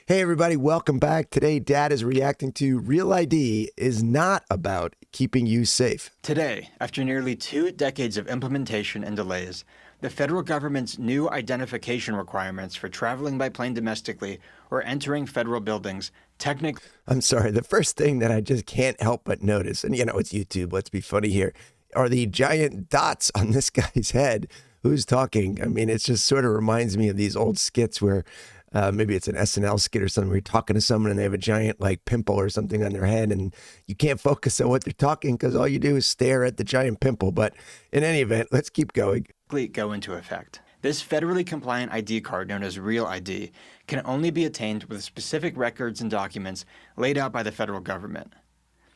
Hey everybody, welcome back. Today, Dad is reacting to Real ID is not about keeping you safe. Today, after nearly 2 decades of implementation and delays, the federal government's new identification requirements for traveling by plane domestically or entering federal buildings I'm sorry, the first thing that I just can't help but notice, and it's YouTube, let's be funny here, are the giant dots on this guy's head who's talking. I mean, it just sort of reminds me of these old skits where maybe it's an SNL skit or something where you're talking to someone and they have a giant pimple or something on their head and you can't focus on what they're talking because all you do is stare at the giant pimple. But in any event, let's keep going. Go into effect. This federally compliant ID card, known as Real ID, can only be attained with specific records and documents laid out by the federal government.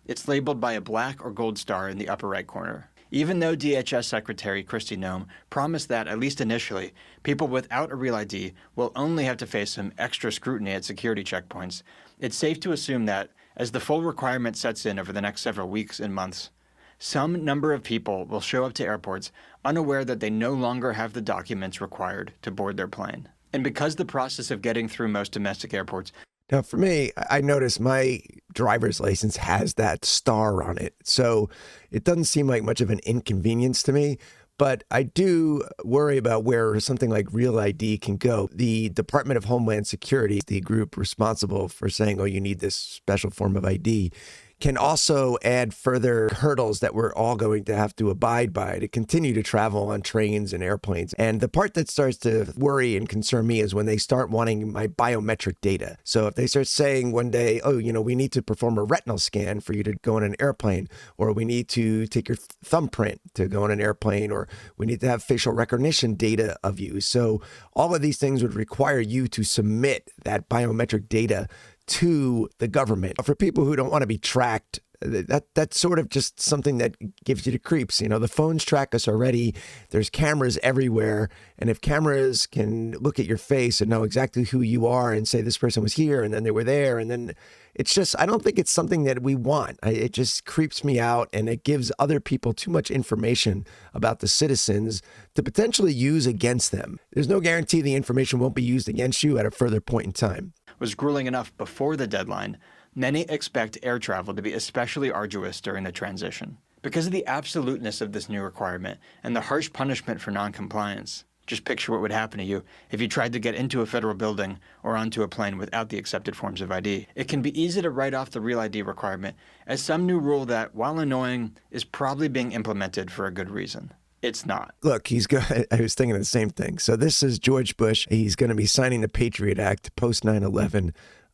It's labeled by a black or gold star in the upper right corner. Even though DHS Secretary Kristi Noem promised that, at least initially, people without a Real ID will only have to face some extra scrutiny at security checkpoints, it's safe to assume that, as the full requirement sets in over the next several weeks and months, some number of people will show up to airports unaware that they no longer have the documents required to board their plane. And because the process of getting through most domestic airports— Now, for me, I noticed my driver's license has that star on it, so it doesn't seem like much of an inconvenience to me, but I do worry about where something like Real ID can go. The Department of Homeland Security, the group responsible for saying, oh, you need this special form of ID, can also add further hurdles that we're all going to have to abide by to continue to travel on trains and airplanes. And the part that starts to worry and concern me is when they start wanting my biometric data. So if they start saying one day, oh, we need to perform a retinal scan for you to go on an airplane, or we need to take your thumbprint to go on an airplane, or we need to have facial recognition data of you. So all of these things would require you to submit that biometric data to the government. For people who don't want to be tracked, that's sort of just something that gives you the creeps. The phones track us already. There's cameras everywhere. And if cameras can look at your face and know exactly who you are and say this person was here and then they were there, and then it's just, I don't think it's something that we want. It just creeps me out, and it gives other people too much information about the citizens to potentially use against them. There's no guarantee the information won't be used against you at a further point in time. Was grueling enough before the deadline, many expect air travel to be especially arduous during the transition. Because of the absoluteness of this new requirement and the harsh punishment for noncompliance, just picture what would happen to you if you tried to get into a federal building or onto a plane without the accepted forms of ID. It can be easy to write off the Real ID requirement as some new rule that, while annoying, is probably being implemented for a good reason. It's not. Look, he's good. I was thinking the same thing. So this is George Bush. He's going to be signing the Patriot Act post 9/11,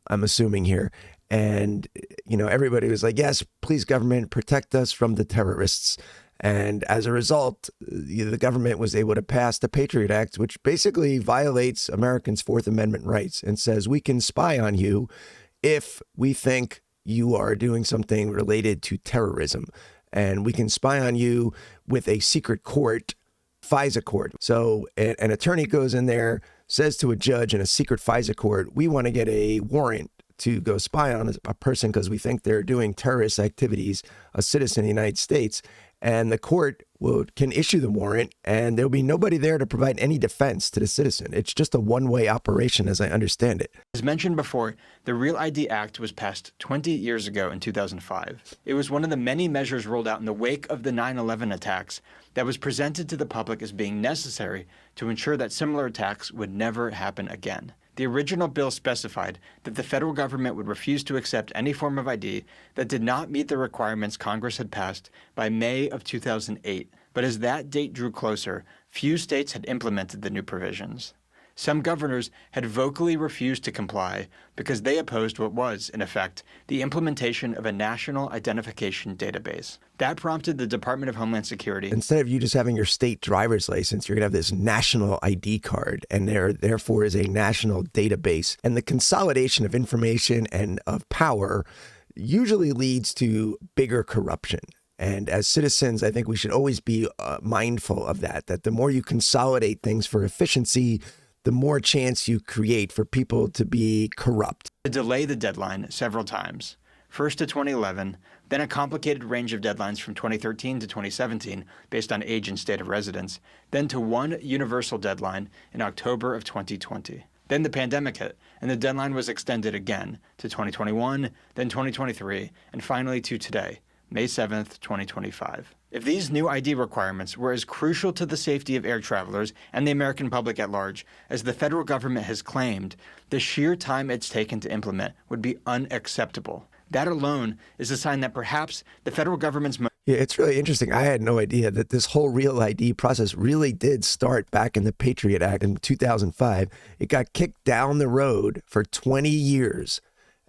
I'm assuming here. And, everybody was like, yes, please, government, protect us from the terrorists. And as a result, the government was able to pass the Patriot Act, which basically violates Americans' Fourth Amendment rights and says we can spy on you if we think you are doing something related to terrorism. And we can spy on you with a secret court, FISA court. So an attorney goes in there, says to a judge in a secret FISA court, we want to get a warrant to go spy on a person because we think they're doing terrorist activities, a citizen of the United States. And the court can issue the warrant, and there'll be nobody there to provide any defense to the citizen. It's just a one-way operation, as I understand it. As mentioned before, the Real ID Act was passed 20 years ago in 2005. It was one of the many measures rolled out in the wake of the 9/11 attacks that was presented to the public as being necessary to ensure that similar attacks would never happen again. The original bill specified that the federal government would refuse to accept any form of ID that did not meet the requirements Congress had passed by May of 2008. But as that date drew closer, few states had implemented the new provisions. Some governors had vocally refused to comply because they opposed what was, in effect, the implementation of a national identification database. That prompted the Department of Homeland Security. Instead of you just having your state driver's license, you're going to have this national ID card, and there therefore is a national database. And the consolidation of information and of power usually leads to bigger corruption. And as citizens, I think we should always be mindful of that the more you consolidate things for efficiency, the more chance you create for people to be corrupt. To delay the deadline several times, first to 2011, then a complicated range of deadlines from 2013 to 2017 based on age and state of residence, then to one universal deadline in October of 2020. Then the pandemic hit, and the deadline was extended again to 2021, then 2023, and finally to today, May 7th, 2025. If these new ID requirements were as crucial to the safety of air travelers and the American public at large as the federal government has claimed, the sheer time it's taken to implement would be unacceptable. That alone is a sign that perhaps the federal government's Yeah, it's really interesting. I had no idea that this whole Real ID process really did start back in the Patriot Act in 2005. It got kicked down the road for 20 years.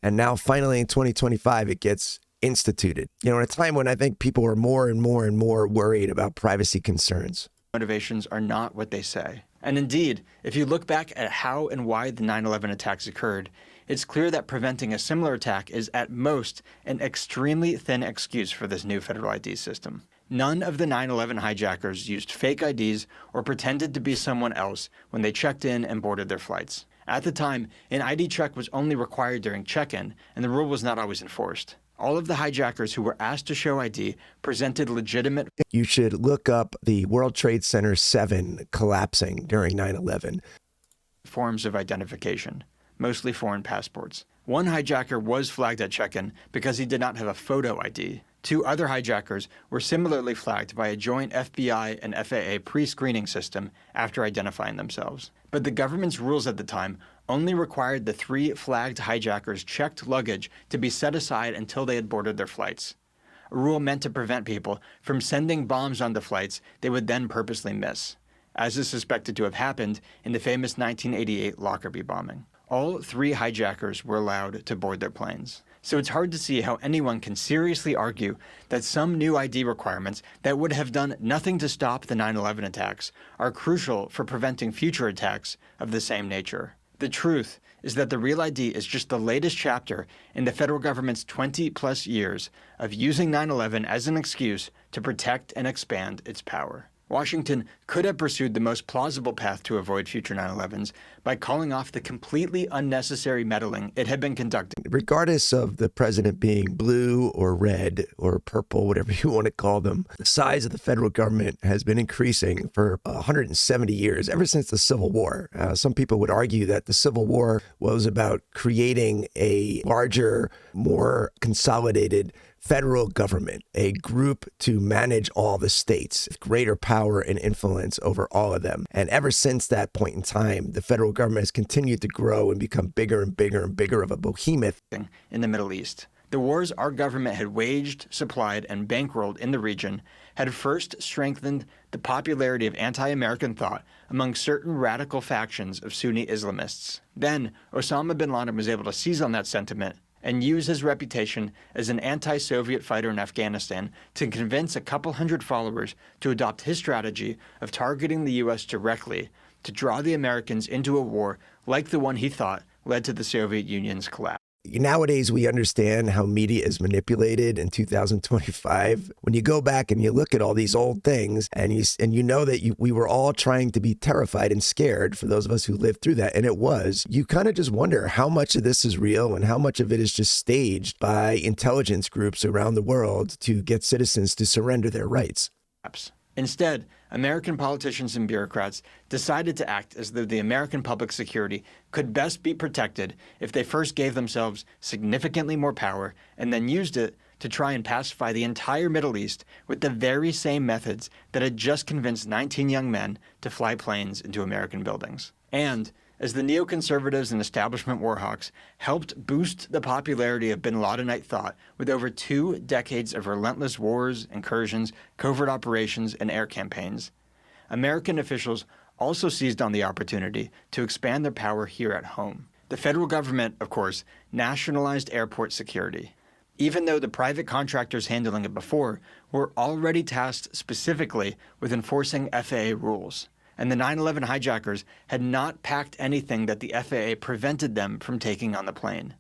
And now finally in 2025, it gets instituted. You know, at a time when I think people are more and more and more worried about privacy concerns. motivations are not what they say. And indeed, if you look back at how and why the 9/11 attacks occurred, it's clear that preventing a similar attack is at most an extremely thin excuse for this new federal ID system. None of the 9/11 hijackers used fake IDs or pretended to be someone else when they checked in and boarded their flights. At the time, an ID check was only required during check-in, and the rule was not always enforced. All of the hijackers who were asked to show ID presented legitimate. You should look up the World Trade Center 7 collapsing during 9/11. Forms of identification, mostly foreign passports. One hijacker was flagged at check-in because he did not have a photo ID. Two other hijackers were similarly flagged by a joint FBI and FAA pre-screening system after identifying themselves. But the government's rules at the time only required the 3 flagged hijackers' checked luggage to be set aside until they had boarded their flights. A rule meant to prevent people from sending bombs onto flights they would then purposely miss, as is suspected to have happened in the famous 1988 Lockerbie bombing. All 3 hijackers were allowed to board their planes. So it's hard to see how anyone can seriously argue that some new ID requirements that would have done nothing to stop the 9/11 attacks are crucial for preventing future attacks of the same nature. The truth is that the Real ID is just the latest chapter in the federal government's 20-plus years of using 9/11 as an excuse to protect and expand its power. Washington could have pursued the most plausible path to avoid future 9/11s by calling off the completely unnecessary meddling it had been conducting. Regardless of the president being blue or red or purple, whatever you want to call them, the size of the federal government has been increasing for 170 years, ever since the Civil War. Some people would argue that the Civil War was about creating a larger, more consolidated federal government, a group to manage all the states, with greater power and influence over all of them. And ever since that point in time, the federal government has continued to grow and become bigger and bigger and bigger of a behemoth. In the Middle East, the wars our government had waged, supplied, and bankrolled in the region had first strengthened the popularity of anti-American thought among certain radical factions of Sunni Islamists. Then, Osama bin Laden was able to seize on that sentiment and use his reputation as an anti-Soviet fighter in Afghanistan to convince a couple hundred followers to adopt his strategy of targeting the U.S. directly to draw the Americans into a war like the one he thought led to the Soviet Union's collapse. Nowadays, we understand how media is manipulated in 2025. When you go back and you look at all these old things and you know that we were all trying to be terrified and scared, for those of us who lived through that, and it was, you kind of just wonder how much of this is real and how much of it is just staged by intelligence groups around the world to get citizens to surrender their rights. Instead, American politicians and bureaucrats decided to act as though the American public security could best be protected if they first gave themselves significantly more power and then used it to try and pacify the entire Middle East with the very same methods that had just convinced 19 young men to fly planes into American buildings. And as the neoconservatives and establishment warhawks helped boost the popularity of bin Ladenite thought with over 2 decades of relentless wars, incursions, covert operations, and air campaigns, American officials also seized on the opportunity to expand their power here at home. The federal government, of course, nationalized airport security, even though the private contractors handling it before were already tasked specifically with enforcing FAA rules. And the 9/11 hijackers had not packed anything that the FAA prevented them from taking on the plane.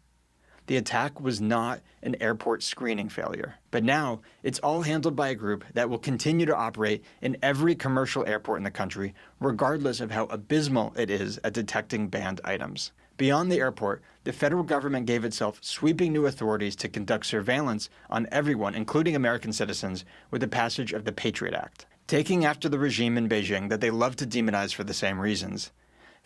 The attack was not an airport screening failure, but now it's all handled by a group that will continue to operate in every commercial airport in the country, regardless of how abysmal it is at detecting banned items. Beyond the airport, the federal government gave itself sweeping new authorities to conduct surveillance on everyone, including American citizens, with the passage of the Patriot Act. Taking after the regime in Beijing that they love to demonize for the same reasons,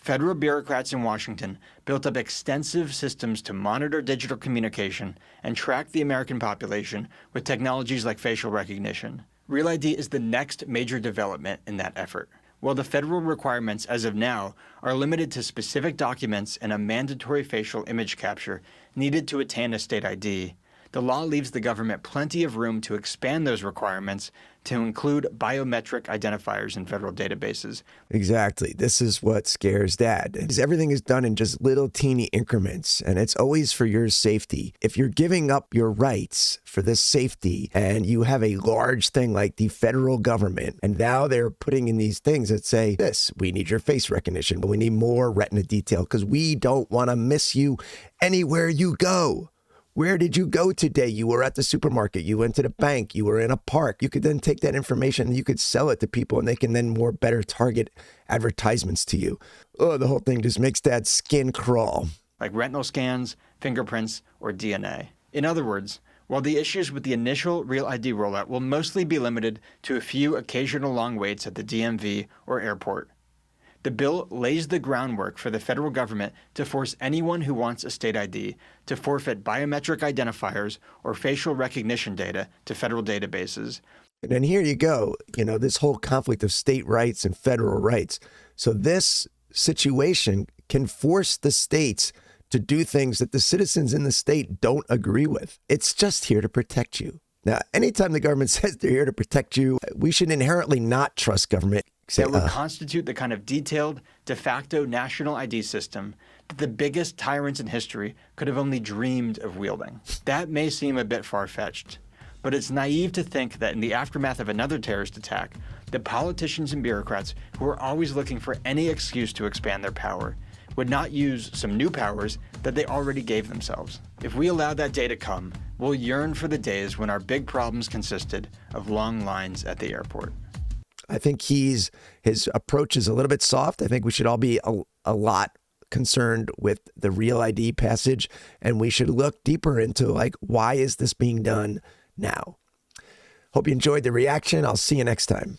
Federal bureaucrats in Washington built up extensive systems to monitor digital communication and track the American population with technologies like facial recognition. Real ID is the next major development in that effort. While the federal requirements as of now are limited to specific documents and a mandatory facial image capture needed to attain a state ID, the law leaves the government plenty of room to expand those requirements to include biometric identifiers in federal databases. Exactly. This is what scares Dad. Everything is done in just little teeny increments, and it's always for your safety. If you're giving up your rights for this safety and you have a large thing like the federal government, and now they're putting in these things that say, this, we need your face recognition, but we need more retina detail because we don't want to miss you anywhere you go. Where did you go today? You were at the supermarket. You went to the bank. You were in a park. You could then take that information and you could sell it to people and they can then more better target advertisements to you. Oh, the whole thing just makes Dad's skin crawl. Like retinal scans, fingerprints, or DNA. In other words, while the issues with the initial Real ID rollout will mostly be limited to a few occasional long waits at the DMV or airport, the bill lays the groundwork for the federal government to force anyone who wants a state ID to forfeit biometric identifiers or facial recognition data to federal databases. And then here you go, this whole conflict of state rights and federal rights. So this situation can force the states to do things that the citizens in the state don't agree with. It's just here to protect you. Now, anytime the government says they're here to protect you, we should inherently not trust government. That would constitute the kind of detailed, de facto national ID system that the biggest tyrants in history could have only dreamed of wielding. That may seem a bit far-fetched, but it's naive to think that in the aftermath of another terrorist attack, the politicians and bureaucrats who are always looking for any excuse to expand their power would not use some new powers that they already gave themselves. If we allow that day to come, we'll yearn for the days when our big problems consisted of long lines at the airport. I think his approach is a little bit soft. I think we should all be a lot concerned with the Real ID passage, and we should look deeper into why is this being done now? Hope you enjoyed the reaction. I'll see you next time.